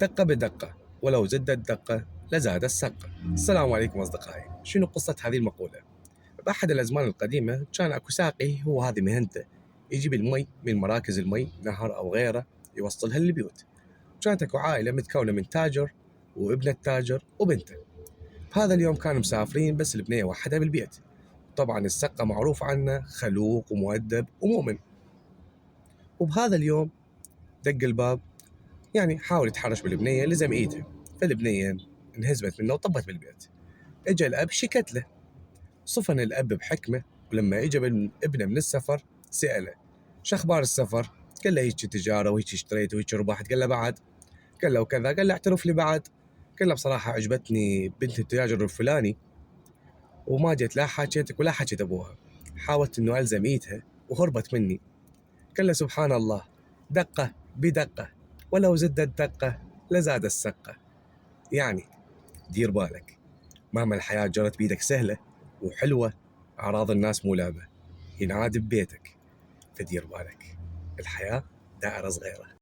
دقة بدقة ولو زدت دقة لزاد السقة. السلام عليكم أصدقائي. شنو قصة هذه المقولة؟ بأحد الأزمان القديمة كان أكو ساقي، هو هذه مهنته، يجيب المي من مراكز المي، نهر أو غيره، يوصلها للبيوت. كانت أكو عائلة متكونة من تاجر وابن التاجر وبنته. بهذا اليوم كانوا مسافرين، بس البنية وحدها بالبيت. طبعا السقة معروف عنه خلوق ومؤدب ومؤمن. وبهذا اليوم دق الباب، يعني حاول يتحرش بالبنية، لزم ايدها، فالبنية انهزمت منه وطبت بالبيت. اجى الاب شكت له، صفن الاب بحكمه، ولما اجى ابنه من السفر سأله شو اخبار السفر؟ قال له هيك تجاره وهيك اشتريت وهيك ربحت. قال له بعد؟ قال له وكذا. قال له اعترف لي بعد. قال له بصراحه عجبتني بنت التاجر الفلاني، وما جيت لا حكيتك ولا حكيت ابوها، حاولت انه الزم ايدها وهربت مني. قال له سبحان الله، دقه بدقه ولو زدت دقه لزاد السقه. يعني دير بالك، مهما الحياة جرت بيدك سهلة وحلوة، أعراض الناس مو لعبة، ينعاد ببيتك. فدير بالك، الحياة دائرة صغيرة.